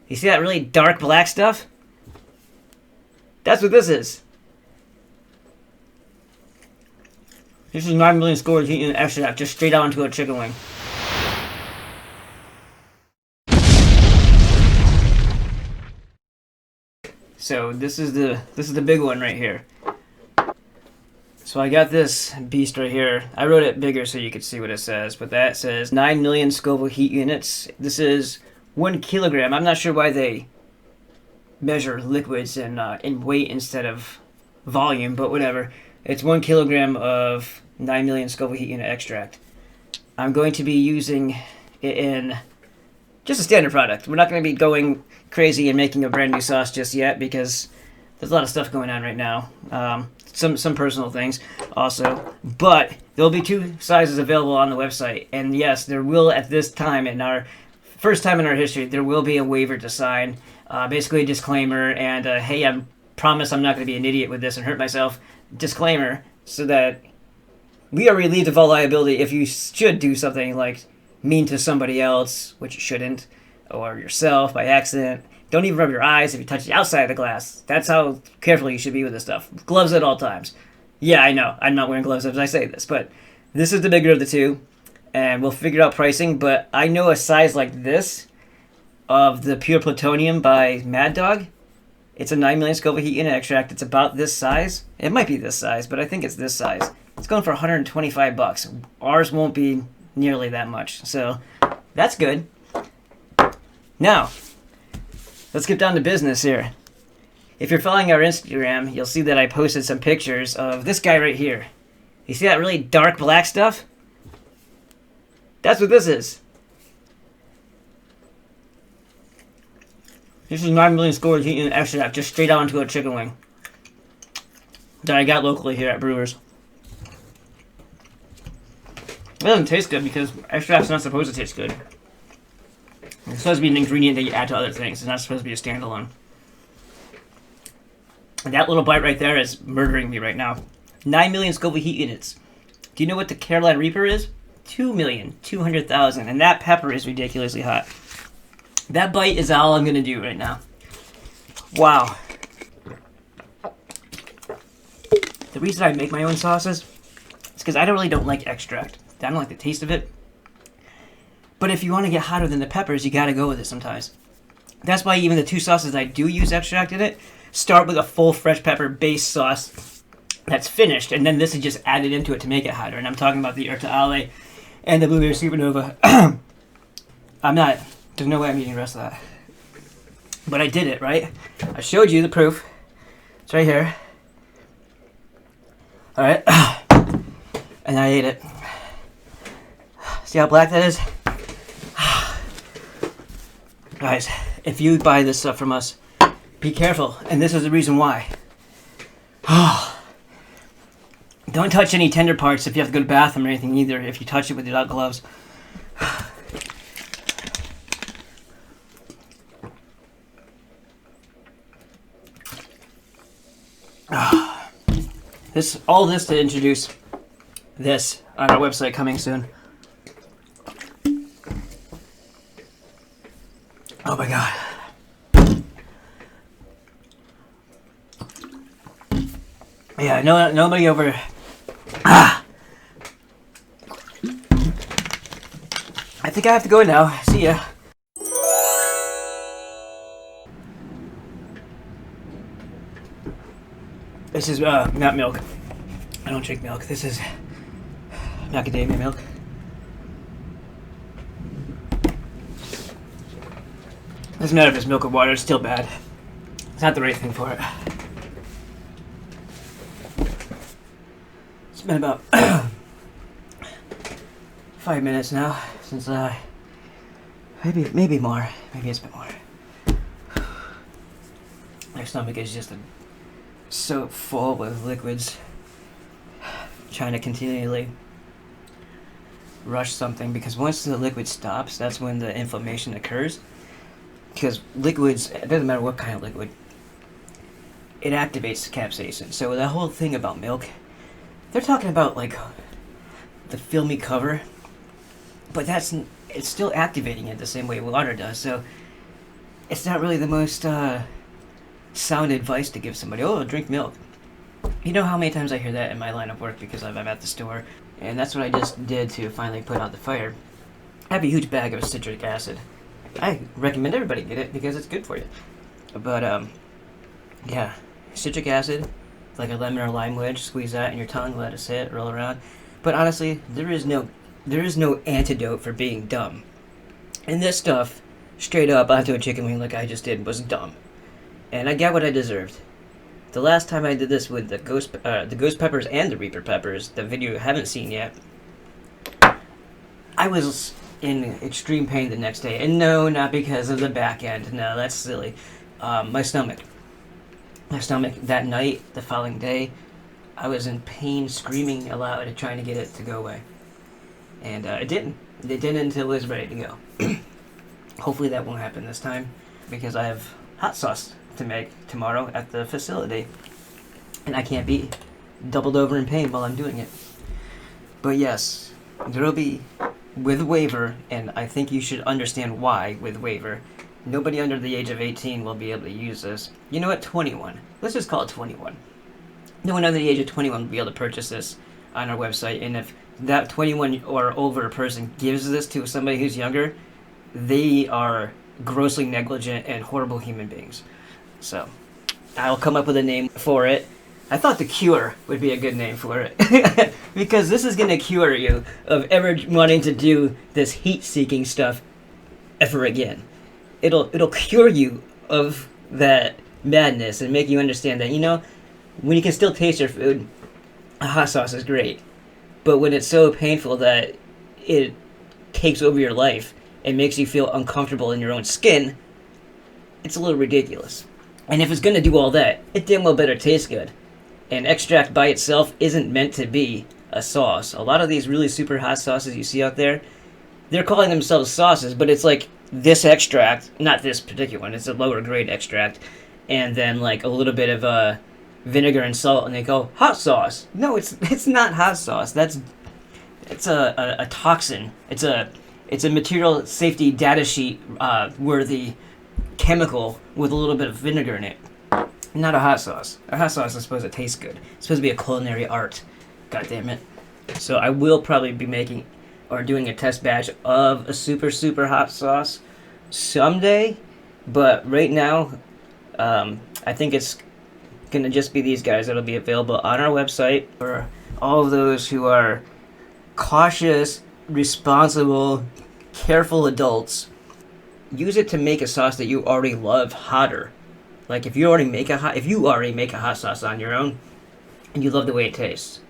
You see that really dark black stuff? That's what this is. This is 9 million scores heat and extract just straight out into a chicken wing. So this is the big one right here. So I got this beast right here. I wrote it bigger so you could see what it says, but that says 9 million Scoville heat units. This is 1 kilogram. I'm not sure why they measure liquids in weight instead of volume, but whatever. It's 1 kilogram of 9 million Scoville heat unit extract. I'm going to be using it in just a standard product. We're not going to be going crazy and making a brand new sauce just yet because there's a lot of stuff going on right now. Some personal things also, but there'll be 2 sizes available on the website. And yes, there will, at this time in our first time in our history, there will be a waiver to sign, basically a disclaimer and hey, I promise I'm not going to be an idiot with this and hurt myself disclaimer, so that we are relieved of all liability if you should do something like mean to somebody else, which you shouldn't, or yourself by accident. Don't even rub your eyes if you touch the outside of the glass. That's how careful you should be with this stuff. Gloves at all times. Yeah, I know. I'm not wearing gloves as I say this, but this is the bigger of the 2, and we'll figure out pricing, but I know a size like this of the Pure Plutonium by Mad Dog. It's a 9 million Scoville heat unit extract. It's about this size. It might be this size, but I think it's this size. It's going for $125. Ours won't be nearly that much, so that's good. Now, let's get down to business here. If you're following our Instagram, you'll see that I posted some pictures of this guy right here. You see that really dark black stuff? That's what this is. This is 9 million scores heat and extract just straight out into a chicken wing that I got locally here at Brewers. It doesn't taste good because extract's not supposed to taste good. It's supposed to be an ingredient that you add to other things. It's not supposed to be a standalone. And that little bite right there is murdering me right now. 9 million Scoville heat units. Do you know what the Carolina Reaper is? 2,200,000. And that pepper is ridiculously hot. That bite is all I'm going to do right now. Wow. The reason I make my own sauces is because I don't like extract. I don't like the taste of it. But if you want to get hotter than the peppers, you got to go with it sometimes. That's why even the 2 sauces I do use extract in it start with a full fresh pepper base sauce that's finished, and then this is just added into it to make it hotter. And I'm talking about the Urta Ale and the Blueberry Supernova. There's no way I'm eating the rest of that. But I did it, right? I showed you the proof. It's right here. Alright. And I ate it. See how black that is? Guys, if you buy this stuff from us, be careful. And this is the reason why. Don't touch any tender parts if you have to go to the bathroom or anything either, if you touch it without gloves. All this to introduce this on our website coming soon. Oh my god. Yeah, nobody over. I think I have to go now. See ya. This is not milk. I don't drink milk. This is macadamia milk. Doesn't matter if it's milk or water, it's still bad. It's not the right thing for it. It's been about 5 minutes now since maybe more. Maybe it's been more. My stomach is just so full with liquids. Trying to continually rush something because once the liquid stops, that's when the inflammation occurs. Because liquids, it doesn't matter what kind of liquid, it activates capsaicin. So the whole thing about milk, they're talking about like the filmy cover, but it's still activating it the same way water does. So it's not really the most sound advice to give somebody. Oh, drink milk. You know how many times I hear that in my line of work because I'm at the store, and that's what I just did to finally put out the fire. I have a huge bag of citric acid. I recommend everybody get it because it's good for you. But yeah, citric acid, like a lemon or lime wedge, squeeze that in your tongue, let it sit, roll around. But honestly, there is no antidote for being dumb. And this stuff, straight up onto a chicken wing like I just did, was dumb. And I got what I deserved. The last time I did this with the ghost peppers and the reaper peppers, the video you haven't seen yet, I was in extreme pain the next day. And no, not because of the back end. No, that's silly. My stomach. That night, the following day, I was in pain, screaming aloud, trying to get it to go away. And it didn't. It didn't until it was ready to go. Hopefully that won't happen this time, because I have hot sauce to make tomorrow at the facility. And I can't be doubled over in pain while I'm doing it. But yes, there will be, with waiver, and I think you should understand why with waiver, nobody under the age of 18 will be able to use this. You know what? 21. Let's just call it 21. No one under the age of 21 will be able to purchase this on our website. And if that 21 or over person gives this to somebody who's younger, they are grossly negligent and horrible human beings. So, I'll come up with a name for it. I thought The Cure would be a good name for it. Because this is going to cure you of ever wanting to do this heat-seeking stuff ever again. It'll cure you of that madness and make you understand that, you know, when you can still taste your food, a hot sauce is great. But when it's so painful that it takes over your life and makes you feel uncomfortable in your own skin, it's a little ridiculous. And if it's going to do all that, it damn well better taste good. And extract by itself isn't meant to be a sauce. A lot of these really super hot sauces you see out there, they're calling themselves sauces, but it's like this extract, not this particular one, it's a lower grade extract, and then like a little bit of vinegar and salt, and they go hot sauce. No, it's not hot sauce. It's a toxin. It's a material safety data sheet worthy chemical with a little bit of vinegar in it. Not a hot sauce. A hot sauce is supposed to taste good. It's supposed to be a culinary art. God damn it. So I will probably be making or doing a test batch of a super, super hot sauce someday. But right now, I think it's going to just be these guys that'll be available on our website for all of those who are cautious, responsible, careful adults. Use it to make a sauce that you already love hotter. Like if you already make a hot sauce on your own and you love the way it tastes,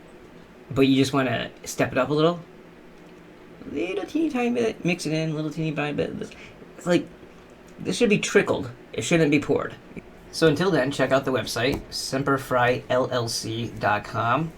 but you just want to step it up a little teeny tiny bit, mix it in, little teeny tiny bit. It's like, this should be trickled. It shouldn't be poured. So until then, check out the website, semperfryllc.com.